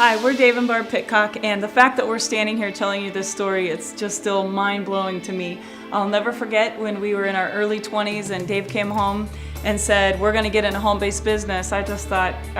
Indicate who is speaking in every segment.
Speaker 1: Hi, we're Dave and Barb Pitcock, and the fact that we're standing here telling you this story, it's just still mind-blowing to me. I'll never forget when we were in our early 20s and Dave came home and said, we're gonna get in a home-based business. I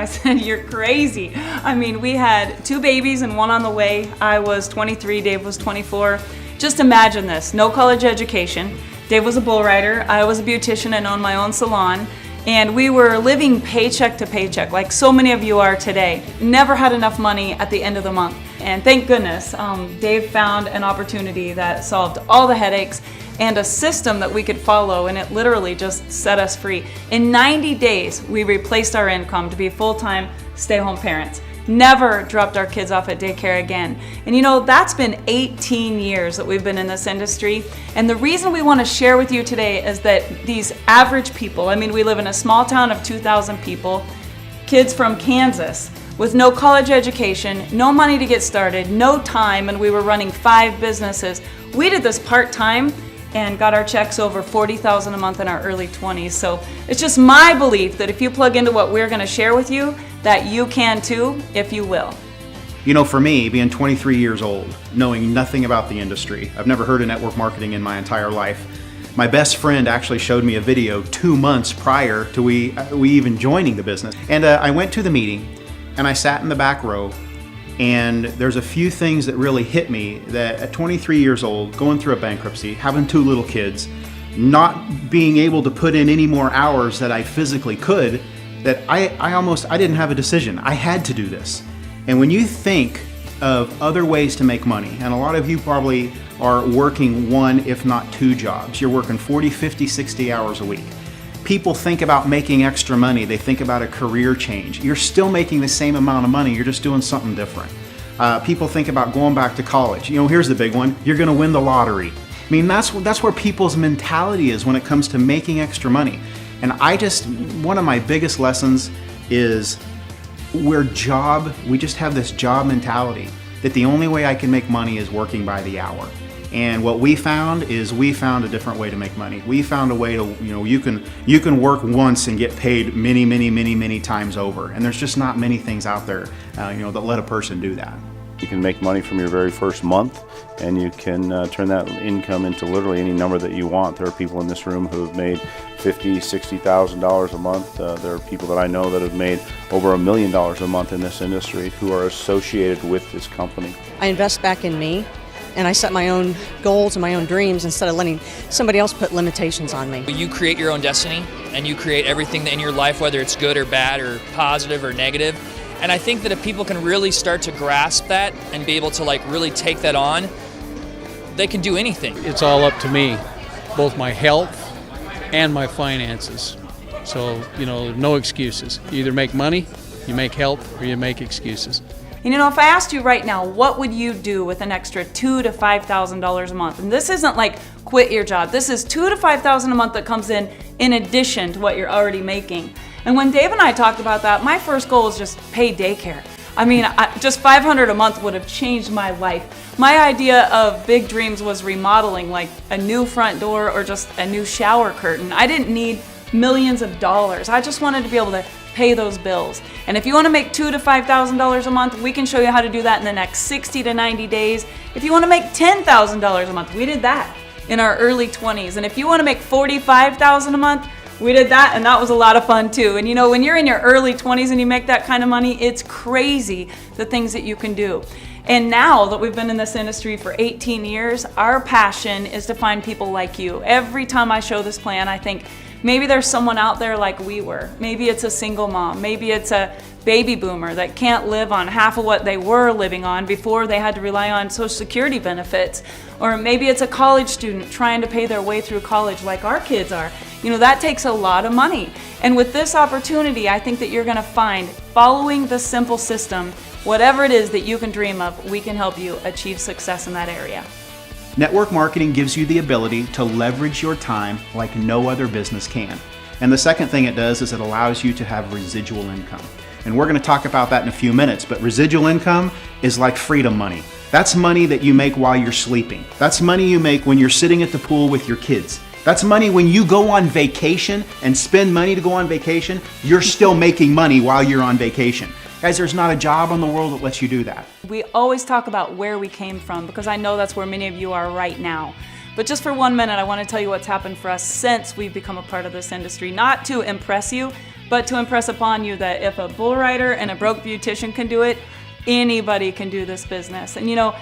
Speaker 1: said, you're crazy. I mean, we had 2 babies and 1 on the way. I was 23, Dave was 24. Just imagine this, no college education. Dave was a bull rider, I was a beautician and owned my own salon. And we were living paycheck to paycheck, like so many of you are today. Never had enough money at the end of the month. And thank goodness, Dave found an opportunity that solved all the headaches and a system that we could follow, and it literally just set us free. In 90 days, we replaced our income to be full-time stay-home parents. Never dropped our kids off at daycare again. And you know, that's been 18 years that we've been in this industry. And the reason we want to share with you today is that these average people, I mean, we live in a small town of 2,000 people, kids from Kansas with no college education, no money to get started, no time, and we were running 5 businesses. We did this part-time and got our checks over $40,000 a month in our early 20s. So it's just my belief that if you plug into what we're going to share with you, that you can too, if you will.
Speaker 2: You know, for me, being 23 years old, knowing nothing about the industry, I've never heard of network marketing in my entire life. My best friend actually showed me a video 2 months prior to we even joining the business. And I went to the meeting and I sat in the back row, and there's a few things that really hit me that at 23 years old, going through a bankruptcy, having 2 little kids, not being able to put in any more hours that I physically could, that I didn't have a decision. I had to do this. And when you think of other ways to make money, and a lot of you probably are working 1, if not 2 jobs. You're working 40, 50, 60 hours a week. People think about making extra money. They think about a career change. You're still making the same amount of money. You're just doing something different. People think about going back to college. You know, here's the big one. You're gonna win the lottery. I mean, that's where people's mentality is when it comes to making extra money. And one of my biggest lessons is we just have this job mentality that the only way I can make money is working by the hour. And what we found a different way to make money. We found a way to, you know, you can work once and get paid many times over. And there's just not many things out there, you know, that let a person do that.
Speaker 3: You can make money from your very first month, and you can turn that income into literally any number that you want. There are people in this room who have made $50,000, $60,000 a month. There are people that I know that have made over $1 million a month in this industry who are associated with this company.
Speaker 4: I invest back in me, and I set my own goals and my own dreams instead of letting somebody else put limitations on me.
Speaker 5: You create your own destiny, and you create everything in your life, whether it's good or bad or positive or negative. And I think that if people can really start to grasp that and be able to really take that on, they can do anything.
Speaker 6: It's all up to me, both my health and my finances. So, you know, no excuses. You either make money, you make health, or you make excuses.
Speaker 1: And you know, if I asked you right now, what would you do with an extra $2,000 to $5,000 a month? And this isn't like quit your job. This is $2,000 to $5,000 a month that comes in addition to what you're already making. And when Dave and I talked about that, my first goal was just pay daycare. I mean, just $500 a month would have changed my life. My idea of big dreams was remodeling, like a new front door or just a new shower curtain. I didn't need millions of dollars. I just wanted to be able to pay those bills. And if you want to make $2,000 to $5,000 a month, we can show you how to do that in the next 60 to 90 days. If you want to make $10,000 a month, we did that in our early 20s. And if you want to make $45,000 a month, we did that, and that was a lot of fun too. And you know, when you're in your early 20s and you make that kind of money, it's crazy the things that you can do. And now that we've been in this industry for 18 years, our passion is to find people like you. Every time I show this plan, I think maybe there's someone out there like we were. Maybe it's a single mom. Maybe it's a baby boomer that can't live on half of what they were living on before they had to rely on Social Security benefits. Or maybe it's a college student trying to pay their way through college like our kids are. You know, that takes a lot of money. And with this opportunity, I think that you're going to find, following the simple system, whatever it is that you can dream of, we can help you achieve success in that area.
Speaker 2: Network marketing gives you the ability to leverage your time like no other business can. And the second thing it does is it allows you to have residual income. And we're going to talk about that in a few minutes, but residual income is like freedom money. That's money that you make while you're sleeping. That's money you make when you're sitting at the pool with your kids. That's money when you go on vacation and spend money to go on vacation, you're still making money while you're on vacation. Guys, there's not a job in the world that lets you do that.
Speaker 1: We always talk about where we came from because I know that's where many of you are right now. But just for 1 minute, I want to tell you what's happened for us since we've become a part of this industry. Not to impress you, but to impress upon you that if a bull rider and a broke beautician can do it, anybody can do this business. And you know,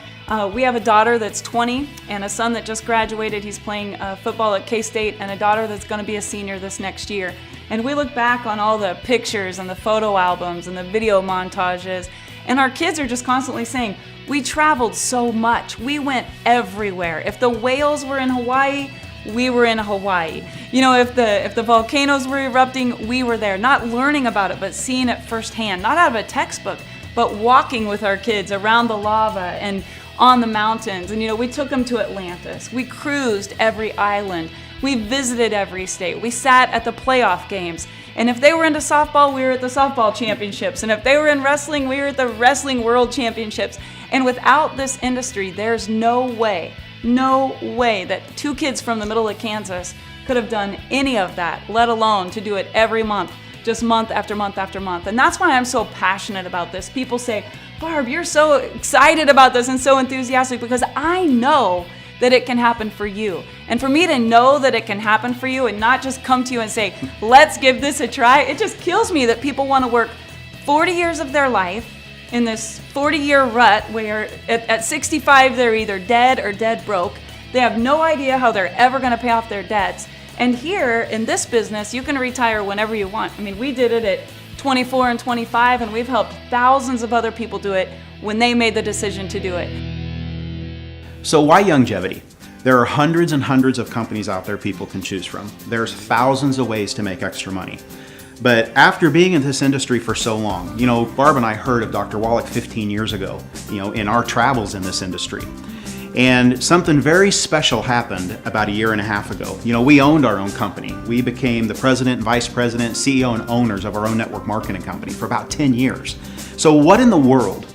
Speaker 1: we have a daughter that's 20 and a son that just graduated. He's playing football at K-State, and a daughter that's going to be a senior this next year. And we look back on all the pictures and the photo albums and the video montages, and our kids are just constantly saying, we traveled so much. We went everywhere. If the whales were in Hawaii, we were in Hawaii. You know, if the volcanoes were erupting, we were there. Not learning about it, but seeing it firsthand. Not out of a textbook, but walking with our kids around the lava and on the mountains. And you know, we took them to Atlantis. We cruised every island. We visited every state. We sat at the playoff games. And if they were into softball, we were at the softball championships. And if they were in wrestling, we were at the wrestling world championships. And without this industry, there's no way that two kids from the middle of Kansas could have done any of that, let alone to do it every month, just month after month after month. And that's why I'm so passionate about this. People say, Barb, you're so excited about this and so enthusiastic, because I know that it can happen for you. And for me to know that it can happen for you and not just come to you and say, let's give this a try, it just kills me that people want to work 40 years of their life in this 40-year rut where at 65 they're either dead or dead broke. They have no idea how they're ever going to pay off their debts. And here in this business, you can retire whenever you want. I mean, we did it at 24 and 25, and we've helped thousands of other people do it when they made the decision to do it.
Speaker 2: So why Youngevity? There are hundreds and hundreds of companies out there people can choose from. There's thousands of ways to make extra money. But after being in this industry for so long, you know, Barb and I heard of Dr. Wallach 15 years ago, you know, in our travels in this industry. And something very special happened about a year and a half ago. You know, we owned our own company. We became the president and vice president, CEO and owners of our own network marketing company for about 10 years. So what in the world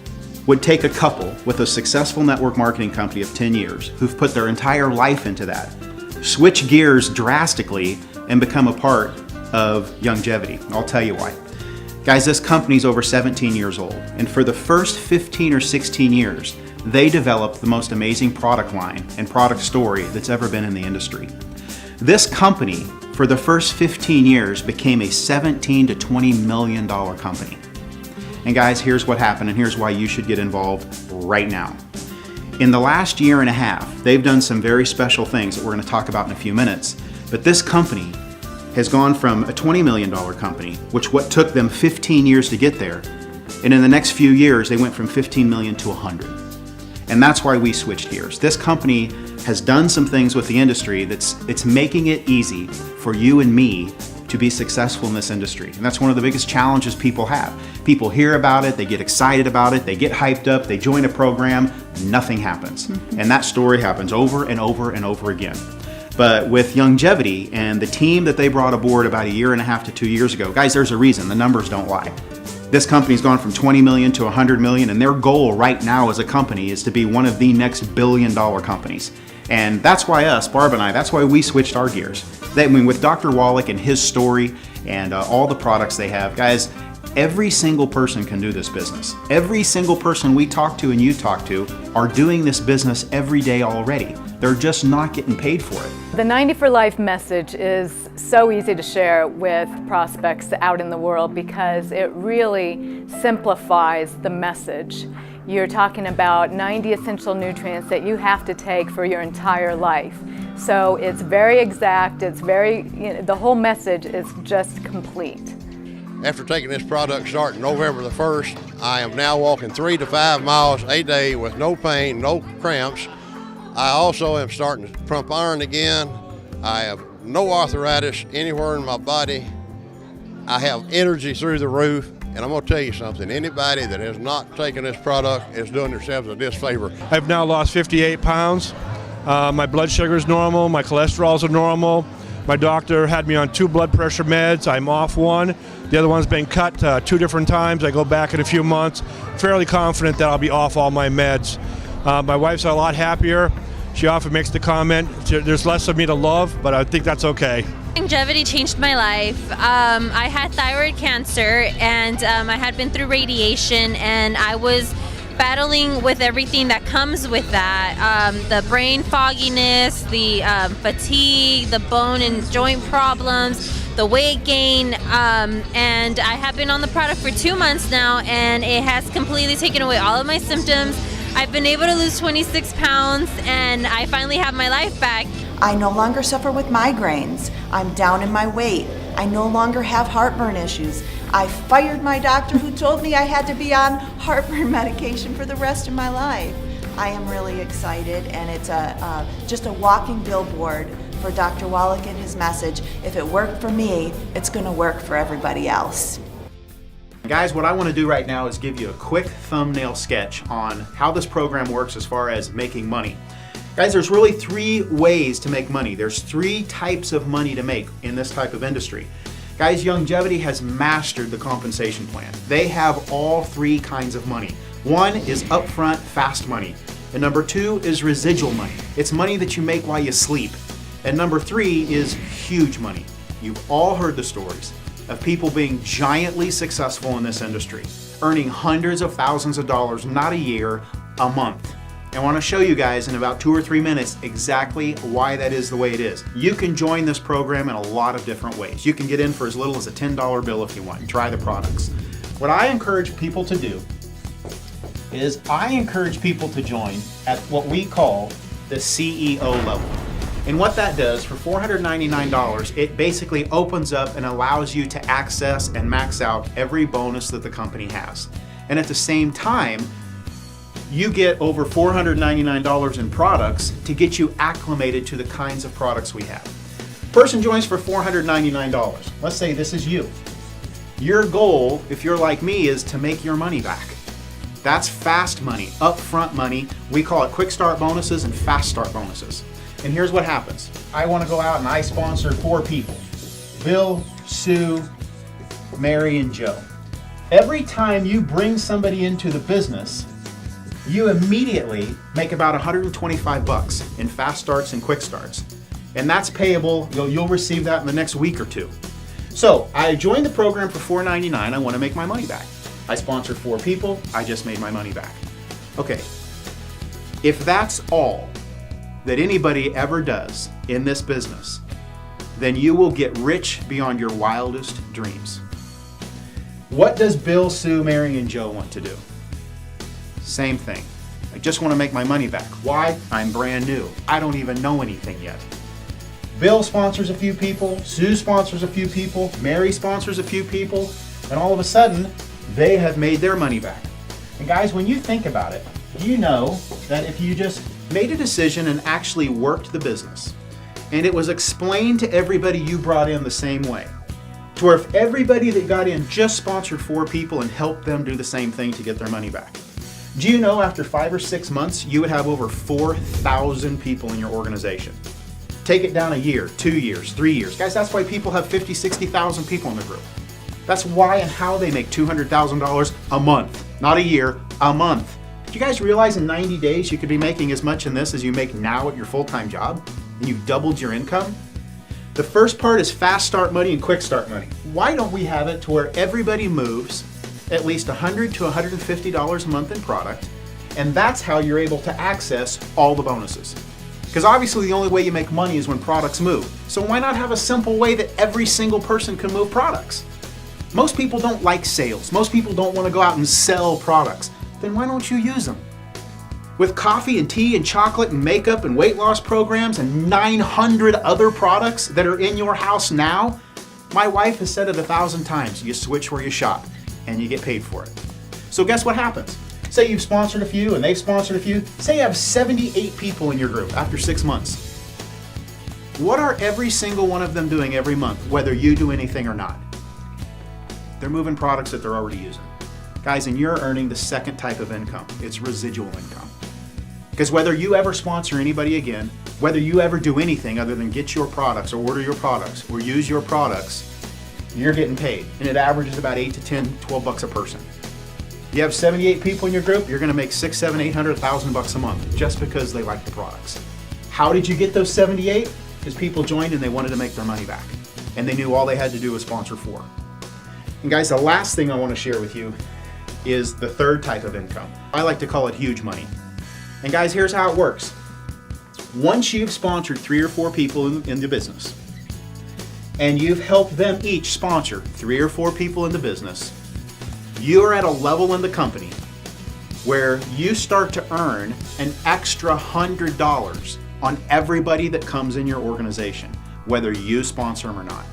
Speaker 2: would take a couple with a successful network marketing company of 10 years who've put their entire life into that, switch gears drastically and become a part of Youngevity? I'll tell you why. Guys, this company's over 17 years old, and for the first 15 or 16 years, they developed the most amazing product line and product story that's ever been in the industry. This company, for the first 15 years, became a $17 to $20 million company. And guys, here's what happened, and here's why you should get involved right now. In the last year and a half, they've done some very special things that we're going to talk about in a few minutes, but this company has gone from a $20 million company, which what took them 15 years to get there, and in the next few years, they went from 15 million to 100. And that's why we switched gears. This company has done some things with the industry it's making it easy for you and me to be successful in this industry. And that's one of the biggest challenges people have. People hear about it, they get excited about it, they get hyped up, they join a program, nothing happens. And that story happens over and over and over again. But with Youngevity and the team that they brought aboard about a year and a half to 2 years ago, guys, there's a reason, the numbers don't lie. This company's gone from 20 million to 100 million, and their goal right now as a company is to be one of the next billion-dollar companies. And that's why Barb and I, that's why we switched our gears. With Dr. Wallach and his story and all the products they have, guys, every single person can do this business. Every single person we talk to and you talk to are doing this business every day already. They're just not getting paid for it.
Speaker 7: The 90 for Life message is so easy to share with prospects out in the world because it really simplifies the message. You're talking about 90 essential nutrients that you have to take for your entire life. So it's very exact, the whole message is just complete.
Speaker 8: After taking this product starting November the 1st, I am now walking 3 to 5 miles a day with no pain, no cramps. I also am starting to pump iron again. I have no arthritis anywhere in my body. I have energy through the roof. And I'm going to tell you something, anybody that has not taken this product is doing themselves a disfavor.
Speaker 9: I've now lost 58 pounds. My blood sugar is normal, my cholesterol's are normal. My doctor had me on 2 blood pressure meds. I'm off one. The other one's been cut 2 different times. I go back in a few months. Fairly confident that I'll be off all my meds. My wife's a lot happier. She often makes the comment, there's less of me to love, but I think that's okay.
Speaker 10: Youngevity changed my life. I had thyroid cancer and I had been through radiation and I was battling with everything that comes with that. The brain fogginess, the fatigue, the bone and joint problems, the weight gain, and I have been on the product for 2 months now and it has completely taken away all of my symptoms. I've been able to lose 26 pounds and I finally have my life back.
Speaker 11: I no longer suffer with migraines. I'm down in my weight. I no longer have heartburn issues. I fired my doctor who told me I had to be on heartburn medication for the rest of my life. I am really excited, and it's just a walking billboard for Dr. Wallach and his message. If it worked for me, it's going to work for everybody else.
Speaker 2: Guys, what I want to do right now is give you a quick thumbnail sketch on how this program works as far as making money. Guys, there's really 3 ways to make money. There's 3 types of money to make in this type of industry. Guys, Youngevity has mastered the compensation plan. They have all 3 kinds of money. 1 is upfront, fast money. And number 2 is residual money. It's money that you make while you sleep. And number 3 is huge money. You've all heard the stories of people being giantly successful in this industry, earning hundreds of thousands of dollars, not a year, a month. I want to show you guys in about 2 or 3 minutes exactly why that is the way it is. You can join this program in a lot of different ways. You can get in for as little as a $10 bill if you want and try the products. What I encourage people to do is I encourage people to join at what we call the CEO level. And what that does, for $499, it basically opens up and allows you to access and max out every bonus that the company has. And at the same time, you get over $499 in products to get you acclimated to the kinds of products we have. Person joins for $499. Let's say this is you. Your goal, if you're like me, is to make your money back. That's fast money, upfront money. We call it quick start bonuses and fast start bonuses. And here's what happens. I want to go out and I sponsor 4 people. Bill, Sue, Mary, and Joe. Every time you bring somebody into the business, you immediately make about $125 in fast starts and quick starts. And that's payable, you'll receive that in the next week or 2. So I joined the program for $499, I want to make my money back. I sponsored 4 people, I just made my money back. Okay, if that's all that anybody ever does in this business, then you will get rich beyond your wildest dreams. What does Bill, Sue, Mary, and Joe want to do? Same thing. I just want to make my money back. Why? I'm brand new. I don't even know anything yet. Bill sponsors a few people, Sue sponsors a few people, Mary sponsors a few people, and all of a sudden, they have made their money back. And guys, when you think about it, do you know that if you just made a decision and actually worked the business, and it was explained to everybody you brought in the same way, to where if everybody that got in just sponsored 4 people and helped them do the same thing to get their money back, do you know after 5 or 6 months, you would have over 4,000 people in your organization? Take it down a year, 2 years, 3 years. Guys, that's why people have 50, 60,000 people in the group. That's why and how they make $200,000 a month. Not a year, a month. Do you guys realize in 90 days you could be making as much in this as you make now at your full-time job? And you've doubled your income? The first part is fast start money and quick start money. Why don't we have it to where everybody moves at least $100 to $150 a month in product, and that's how you're able to access all the bonuses? Because obviously the only way you make money is when products move. So why not have a simple way that every single person can move products? Most people don't like sales. Most people don't want to go out and sell products. Then why don't you use them? With coffee and tea and chocolate and makeup and weight loss programs and 900 other products that are in your house now, my wife has said it 1,000 times, you switch where you shop and you get paid for it. So guess what happens? Say you've sponsored a few and they've sponsored a few. Say you have 78 people in your group after 6 months. What are every single one of them doing every month, whether you do anything or not? They're moving products that they're already using. Guys, and you're earning the second type of income. It's residual income. Because whether you ever sponsor anybody again, whether you ever do anything other than get your products or order your products or use your products, you're getting paid. And it averages about 8 to 10, 12 bucks a person. You have 78 people in your group, you're gonna make 6, 7, 800, 1,000 bucks a month just because they like the products. How did you get those 78? Because people joined and they wanted to make their money back. And they knew all they had to do was sponsor 4. And guys, the last thing I want to share with you is the third type of income. I like to call it huge money. And guys, here's how it works. Once you've sponsored 3 or 4 people in the business, and you've helped them each sponsor 3 or 4 people in the business, you're at a level in the company where you start to earn an extra $100 on everybody that comes in your organization, whether you sponsor them or not.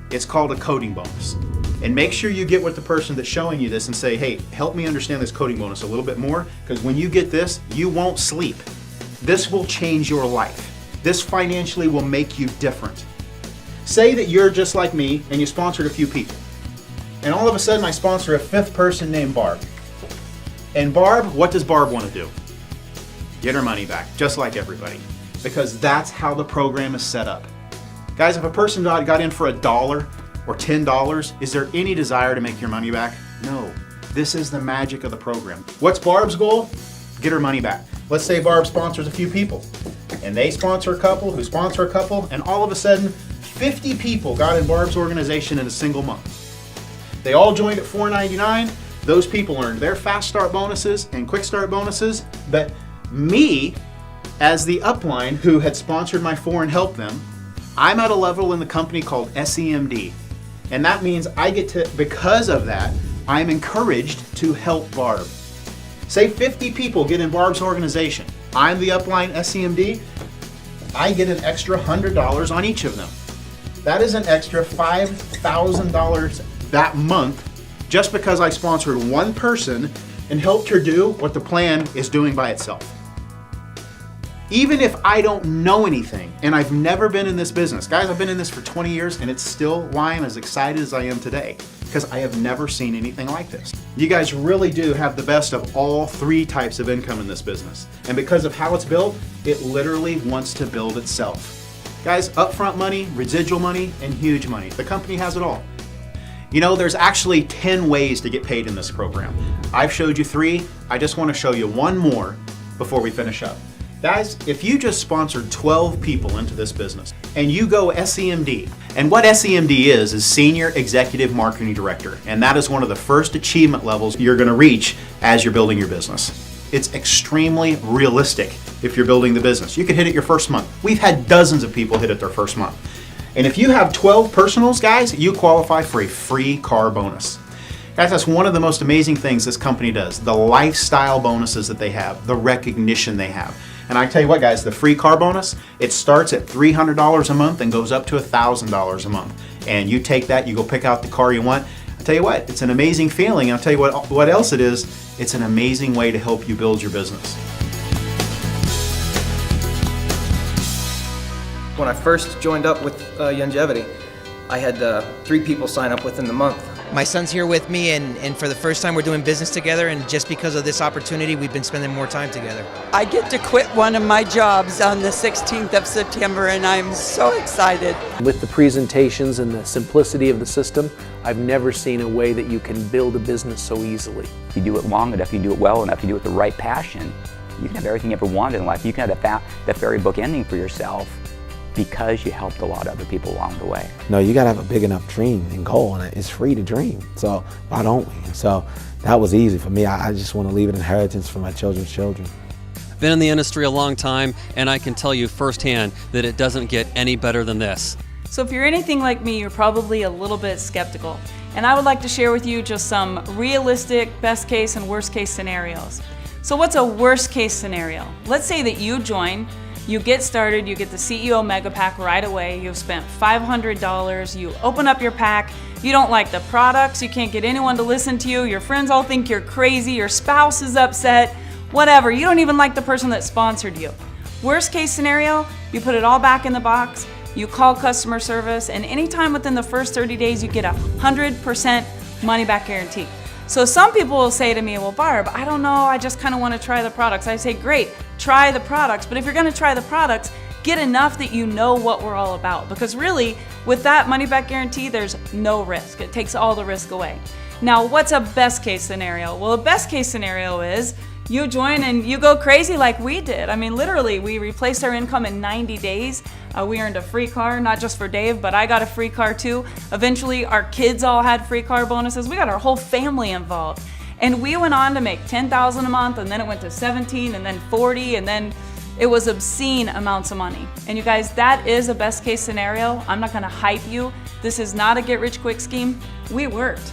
Speaker 2: It's called a coding bonus. And make sure you get with the person that's showing you this and say, hey, help me understand this coding bonus a little bit more, because when you get this, you won't sleep. This will change your life. This financially will make you different. Say that you're just like me and you sponsored a few people. And all of a sudden I sponsor a 5th person named Barb. And Barb, what does Barb want to do? Get her money back, just like everybody. Because that's how the program is set up. Guys, if a person got in for $1 or $10, is there any desire to make your money back? No. This is the magic of the program. What's Barb's goal? Get her money back. Let's say Barb sponsors a few people, and they sponsor a couple, who sponsor a couple, and all of a sudden, 50 people got in Barb's organization in a single month. They all joined at $4.99. Those people earned their fast start bonuses and quick start bonuses, but me, as the upline who had sponsored my 4 and helped them, I'm at a level in the company called SEMD. And that means I get to, because of that, I'm encouraged to help Barb. Say 50 people get in Barb's organization. I'm the upline SEMD. I get an extra $100 on each of them. That is an extra $5,000 that month just because I sponsored one person and helped her do what the plan is doing by itself. Even if I don't know anything, and I've never been in this business. Guys, I've been in this for 20 years, and it's still why I'm as excited as I am today, because I have never seen anything like this. You guys really do have the best of all 3 types of income in this business. And because of how it's built, it literally wants to build itself. Guys, upfront money, residual money, and huge money. The company has it all. You know, there's actually 10 ways to get paid in this program. I've showed you 3. I just want to show you one more before we finish up. Guys, if you just sponsored 12 people into this business and you go SEMD, and what SEMD is Senior Executive Marketing Director, and that is one of the first achievement levels you're going to reach as you're building your business. It's extremely realistic if you're building the business. You could hit it your first month. We've had dozens of people hit it their first month. And if you have 12 personals, guys, you qualify for a free car bonus. Guys, that's one of the most amazing things this company does. The lifestyle bonuses that they have, the recognition they have. And I tell you what, guys, the free car bonus, it starts at $300 a month and goes up to $1,000 a month. And you take that, you go pick out the car you want. I tell you what, it's an amazing feeling. And I'll tell you what else it is. It's an amazing way to help you build your business.
Speaker 12: When I first joined up with Youngevity, I had 3 people sign up within the month. My son's here with me, and for the first time we're doing business together, and just because of this opportunity, we've been spending more time together.
Speaker 13: I get to quit one of my jobs on the 16th of September, and I'm so excited.
Speaker 14: With the presentations and the simplicity of the system, I've never seen a way that you can build a business so easily.
Speaker 15: If you do it long enough, you do it well enough, you do it with the right passion, you can have everything you ever wanted in life. You can have that fairy book ending for yourself because you helped a lot of other people along the way.
Speaker 16: No, you gotta have a big enough dream and goal, and it's free to dream. So why don't we? And so that was easy for me. I just want to leave an inheritance for my children's children.
Speaker 17: Been in the industry a long time, and I can tell you firsthand that it doesn't get any better than this.
Speaker 1: So if you're anything like me, you're probably a little bit skeptical. And I would like to share with you just some realistic best case and worst case scenarios. So what's a worst case scenario? Let's say that you join, you get started, you get the CEO Mega Pack right away, you've spent $500, you open up your pack, you don't like the products, you can't get anyone to listen to you, your friends all think you're crazy, your spouse is upset, whatever, you don't even like the person that sponsored you. Worst case scenario, you put it all back in the box, you call customer service, and anytime within the first 30 days you get a 100% money back guarantee. So some people will say to me, well, Barb, I don't know, I just kind of want to try the products. I say, great, try the products, but if you're going to try the products, get enough that you know what we're all about. Because really, with that money back guarantee, there's no risk. It takes all the risk away. Now, what's a best case scenario? Well, a best case scenario is you join and you go crazy like we did. I mean, literally, we replaced our income in 90 days. We earned a free car, not just for Dave, but I got a free car too. Eventually, our kids all had free car bonuses. We got our whole family involved. And we went on to make $10,000 a month, and then it went to 17, and then 40, and then it was obscene amounts of money. And you guys, that is a best case scenario. I'm not gonna hype you. This is not a get rich quick scheme. We worked.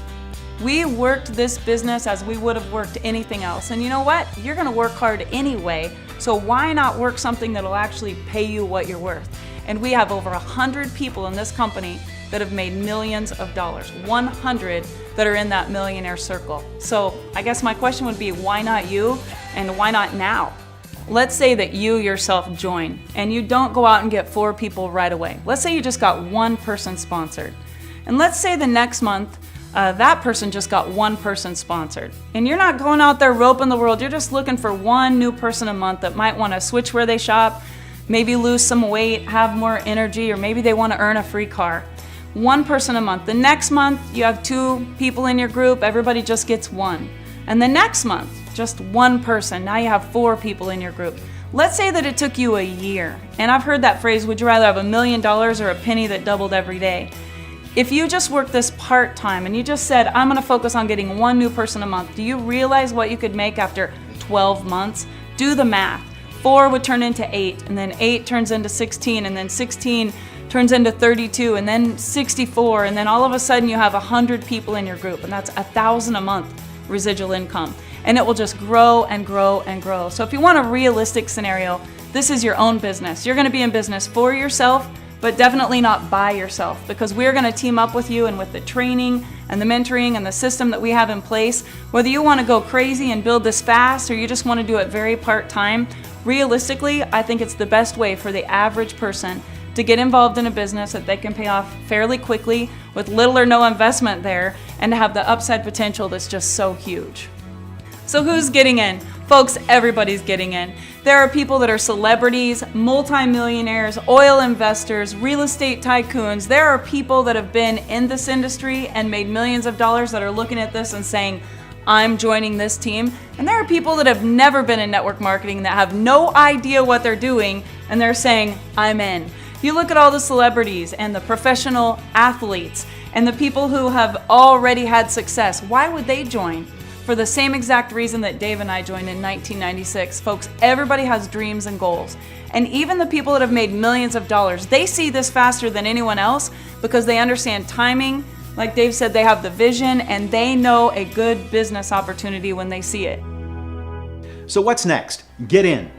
Speaker 1: We worked this business as we would have worked anything else. And you know what? You're gonna work hard anyway, so why not work something that'll actually pay you what you're worth? And we have over 100 people in this company that have made millions of dollars, 100 that are in that millionaire circle. So I guess my question would be, why not you, and why not now? Let's say that you yourself join and you don't go out and get 4 people right away. Let's say you just got 1 person sponsored. And let's say the next month, that person just got 1 person sponsored. And you're not going out there roping the world, you're just looking for 1 new person a month that might want to switch where they shop, maybe lose some weight, have more energy, or maybe they want to earn a free car. 1 person a month. The next month, you have 2 people in your group, everybody just gets 1. And the next month, just 1 person. Now you have 4 people in your group. Let's say that it took you a year. And I've heard that phrase, would you rather have $1 million or a penny that doubled every day? If you just work this part-time and you just said, I'm gonna focus on getting 1 new person a month, do you realize what you could make after 12 months? Do the math. 4 would turn into 8, and then 8 turns into 16, and then 16 turns into 32, and then 64, and then all of a sudden you have 100 people in your group, and that's $1,000 a month residual income. And it will just grow and grow and grow. So if you want a realistic scenario, this is your own business. You're gonna be in business for yourself, but definitely not by yourself, because we're gonna team up with you, and with the training and the mentoring and the system that we have in place, whether you wanna go crazy and build this fast or you just wanna do it very part-time, realistically, I think it's the best way for the average person to get involved in a business that they can pay off fairly quickly with little or no investment there, and to have the upside potential that's just so huge. So who's getting in? Folks, everybody's getting in. There are people that are celebrities, multimillionaires, oil investors, real estate tycoons. There are people that have been in this industry and made millions of dollars that are looking at this and saying, I'm joining this team. And there are people that have never been in network marketing that have no idea what they're doing, and they're saying, I'm in. You look at all the celebrities and the professional athletes and the people who have already had success. Why would they join? For the same exact reason that Dave and I joined in 1996. Folks, everybody has dreams and goals. And even the people that have made millions of dollars, they see this faster than anyone else because they understand timing. Like Dave said, they have the vision and they know a good business opportunity when they see it.
Speaker 2: So what's next? Get in.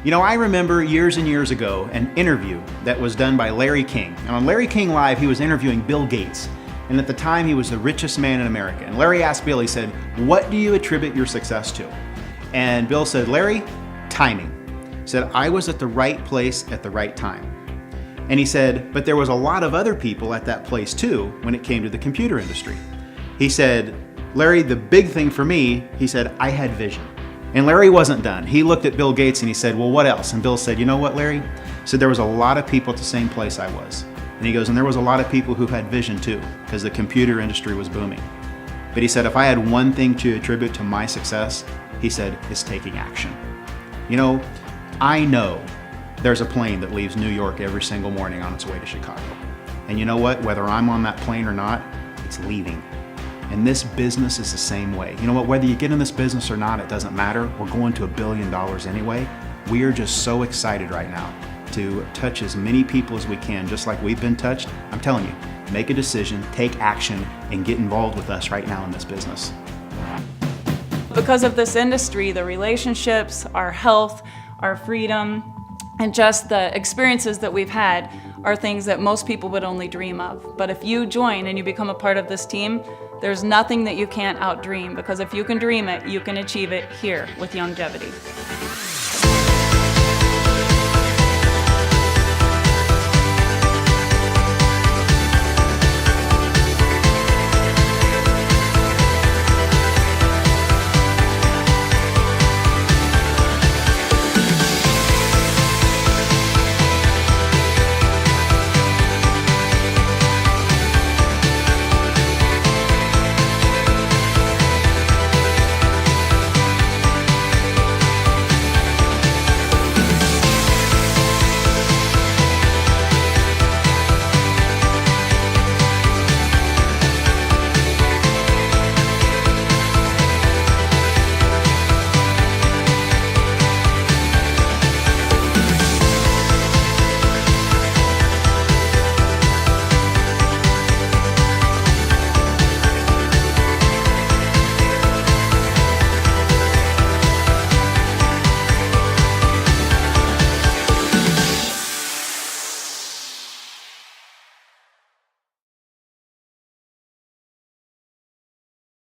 Speaker 2: You know, I remember years and years ago an interview that was done by Larry King. And on Larry King Live, he was interviewing Bill Gates. And at the time, he was the richest man in America. And Larry asked Bill, he said, what do you attribute your success to? And Bill said, Larry, timing. He said, I was at the right place at the right time. And he said, but there was a lot of other people at that place too when it came to the computer industry. He said, Larry, the big thing for me, he said, I had vision. And Larry wasn't done. He looked at Bill Gates and he said, well, what else? And Bill said, you know what, Larry? He said, there was a lot of people at the same place I was. And he goes, and there was a lot of people who had vision too, because the computer industry was booming. But he said, if I had one thing to attribute to my success, he said, it's taking action. You know, I know there's a plane that leaves New York every single morning on its way to Chicago. And you know what? Whether I'm on that plane or not, it's leaving. And this business is the same way. You know what? Whether you get in this business or not, it doesn't matter. We're going to $1 billion anyway. We are just so excited right now to touch as many people as we can, just like we've been touched. I'm telling you, make a decision, take action, and get involved with us right now in this business.
Speaker 1: Because of this industry, the relationships, our health, our freedom, and just the experiences that we've had are things that most people would only dream of. But if you join and you become a part of this team, there's nothing that you can't outdream, because if you can dream it, you can achieve it here with Youngevity.